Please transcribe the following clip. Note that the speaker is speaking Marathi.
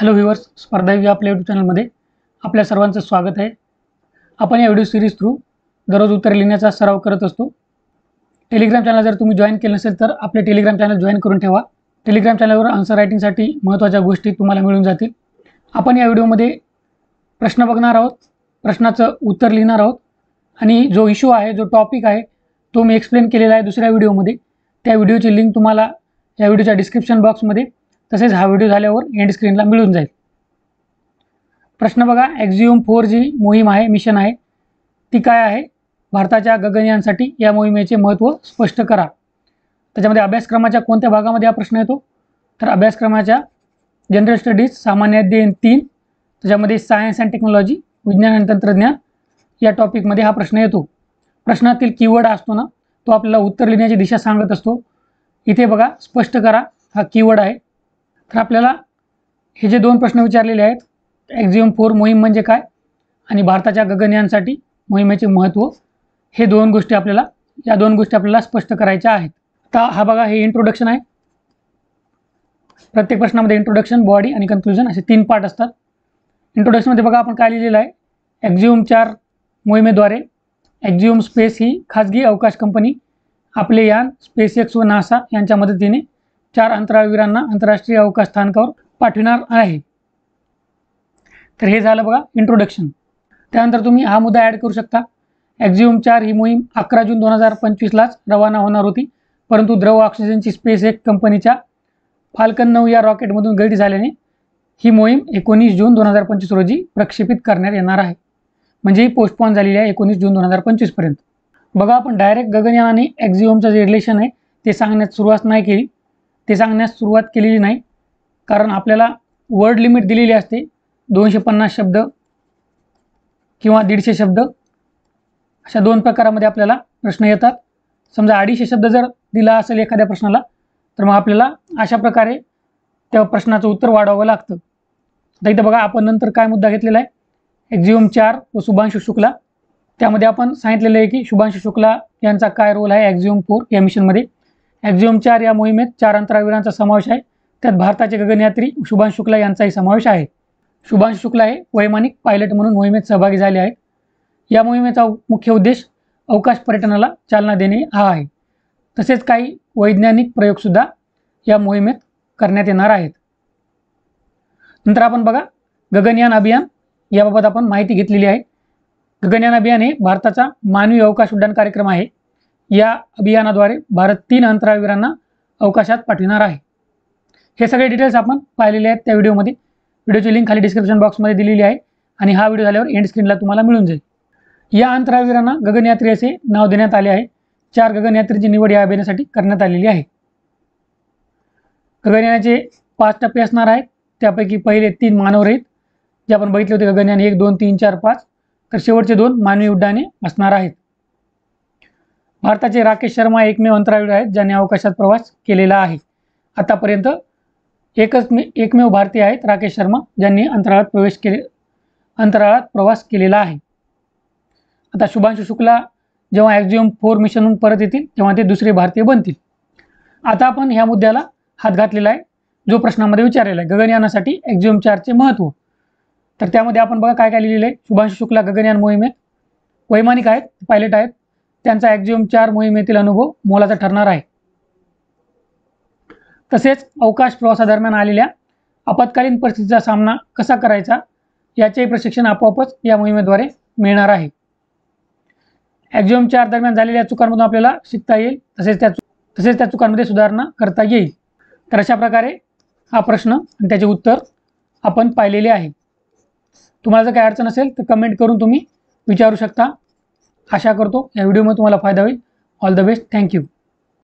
हॅलो व्ह्यूअर्स, स्पर्धा या आपल्या यूट्यूब चॅनलमध्ये आपल्या सर्वांचं स्वागत आहे. आपण या व्हिडिओ सिरीज थ्रू दररोज उत्तर लिहिण्याचा सराव करत असतो. टेलिग्राम चॅनल जर तुम्ही जॉईन केलं नसेल तर आपले टेलिग्राम चॅनल जॉईन करून ठेवा. टेलिग्राम चॅनलवर आन्सर रायटिंगसाठी महत्त्वाच्या गोष्टी तुम्हाला मिळून जातील. आपण या व्हिडिओमध्ये प्रश्न बघणार आहोत, प्रश्नाचं उत्तर लिहिणार आहोत आणि जो इश्यू आहे, जो टॉपिक आहे तो मी एक्सप्लेन केलेला आहे दुसऱ्या व्हिडिओमध्ये. त्या व्हिडिओची लिंक तुम्हाला या व्हिडिओच्या डिस्क्रिप्शन बॉक्समध्ये तसेच हा व्हिडिओ झाल्यावर एंड स्क्रीनला मिळून जाईल. प्रश्न बघा, एक्झिओम 4 जी मोहीम आहे, मिशन आहे, ती काय आहे? भारताच्या गगनयानसाठी या मोहिमेचे महत्त्व स्पष्ट करा. त्याच्यामध्ये अभ्यासक्रमाच्या कोणत्या भागामध्ये हा प्रश्न येतो? तर अभ्यासक्रमाच्या जनरल स्टडीज सामान्य अध्ययन 3 त्याच्यामध्ये सायन्स अँड टेक्नॉलॉजी, विज्ञान आणि तंत्रज्ञान या टॉपिकमध्ये हा प्रश्न येतो. प्रश्नातील कीवर्ड असतो ना, तो आपल्याला उत्तर लिहिण्याची दिशा सांगत असतो. इथे बघा, स्पष्ट करा हा कीवर्ड आहे. तर आपल्याला हे जे दोन प्रश्न विचारलेले आहेत, एक्झिओम 4 मोहीम म्हणजे काय आणि भारताच्या गगनयानसाठी मोहिमेचे महत्त्व, हे दोन गोष्टी आपल्याला स्पष्ट करायच्या आहेत. आता हा बघा, हे इंट्रोडक्शन आहे. प्रत्येक प्रश्नामध्ये इंट्रोडक्शन, बॉडी आणि कन्क्लुजन असे 3 पार्ट असतात. इंट्रोडक्शनमध्ये बघा आपण काय लिहिलेलं आहे, एक्झिओम 4 मोहिमेद्वारे एक्झिओम स्पेस ही खाजगी अवकाश कंपनी आपले यान SpaceX व नासा यांच्या मदतीने 4 अंतराळवीरांना आंतरराष्ट्रीय अवकाश स्थानकावर पाठविणार आहे. तर हे झालं बघा इंट्रोडक्शन. त्यानंतर तुम्ही हा मुद्दा ॲड करू शकता. एक्झिओम 4 ही मोहीम 11 जून 2025लाच रवाना होणार होती, परंतु द्रव ऑक्सिजनची SpaceX कंपनीच्या फाल्कन 9 या रॉकेटमधून गळती झाल्याने ही मोहीम 19 जून 2025 रोजी प्रक्षेपित करण्यात येणार आहे. म्हणजे ही पोस्टपोन झालेली आहे 19 जून 2025 पर्यंत. बघा, आपण डायरेक्ट गगनयान आणि एक्झिओमचं जे रिलेशन आहे ते सांगण्यास सुरुवात केलेली नाही, कारण आपल्याला वर्ड लिमिट दिलेली असते. 250 शब्द किंवा 150 शब्द अशा 2 प्रकारामध्ये आपल्याला प्रश्न येतात. समजा 250 शब्द जर दिला असेल एखाद्या प्रश्नाला, तर मग आपल्याला अशा प्रकारे त्या प्रश्नाचं उत्तर वाढवावं लागतं. आता इथं बघा, आपण नंतर काय मुद्दा घेतलेला आहे, एक्झिओम 4 व शुभांशु शुक्ला. त्यामध्ये आपण सांगितलेलं आहे की शुभांशु शुक्ला यांचा काय रोल आहे एक्झिओम 4 या मिशनमध्ये. एक्झिओम 4 या मोहिमेत 4 अंतराळवीरांचा समावेश आहे. त्यात भारताचे गगनयात्री शुभांशु शुक्ला यांचाही समावेश आहे. शुभांशु शुक्ला हे वैमानिक पायलट म्हणून मोहिमेत सहभागी झाले आहेत. या मोहिमेचा मुख्य उद्देश अवकाश पर्यटनाला चालना देणे हा आहे. तसेच काही वैज्ञानिक प्रयोगसुद्धा या मोहिमेत करण्यात येणार आहेत. नंतर आपण बघा, गगनयान अभियान याबाबत आपण माहिती घेतलेली आहे. गगनयान अभियान हे भारताचा मानवी अवकाश उड्डाण कार्यक्रम आहे. या अभियानाद्वारे भारत 3 अंतराळवीरांना अवकाशात पाठविणार आहे. हे सगळे डिटेल्स आपण पाहिलेले आहेत त्या व्हिडिओमध्ये. व्हिडिओची लिंक खाली डिस्क्रिप्शन बॉक्समध्ये दिलेली आहे आणि हा व्हिडिओ झाल्यावर एंड स्क्रीनला तुम्हाला मिळून जाईल. या अंतराळवीरांना गगनयात्री असे नाव देण्यात आले आहे. 4 गगनयात्रींची निवड या अभियानासाठी करण्यात आलेली आहे. गगनयानाचे 5 टप्पे असणार आहेत. त्यापैकी पहिले 3 मानवरहित, जे आपण बघितले होते, गगनयान 1, 2, 3, 4, 5. तर शेवटचे 2 मानवी उड्डाणे असणार आहेत. भारताचे राकेश शर्मा एकमेव अंतराळवीर आहेत ज्यांनी अवकाशात प्रवास केलेला आहे. आतापर्यंत एकमेव भारतीय आहेत राकेश शर्मा ज्यांनी अंतराळात प्रवास केलेला आहे. आता शुभांशु शुक्ला जेव्हा एक्झिओम 4 मिशनहून परत येतील तेव्हा ते दुसरे भारतीय बनतील. आता आपण ह्या मुद्द्याला हात घातलेला आहे जो प्रश्नामध्ये विचारलेला आहे, गगनयानासाठी एक्झिओम 4चे महत्त्व. तर त्यामध्ये आपण बघा काय काय लिहिलेलं आहे. शुभांशु शुक्ला गगनयान मोहिमेत वैमानिक आहेत, पायलट आहेत. त्यांचा एक्झिओम 4 मोहिमेतील अनुभव मोलाचा ठरणार आहे. तसेच अवकाश प्रवासादरम्यान आलेल्या आपत्कालीन परिस्थितीचा सामना कसा करायचा याचेही प्रशिक्षण आपोआपच या मोहिमेद्वारे मिळणार आहे. एक्झिओम 4 दरम्यान झालेल्या चुकांमधून आपल्याला शिकता येईल, तसेच त्या चुकांमध्ये सुधारणा करता येईल. तर अशा प्रकारे हा प्रश्न आणि त्याचे उत्तर आपण पाहिलेले आहे. तुम्हाला जर काही अडचण असेल तर कमेंट करून तुम्ही विचारू शकता. आशा करतो या व्हिडिओमध्ये तुम्हाला फायदा होईल. All the best. थँक्यू.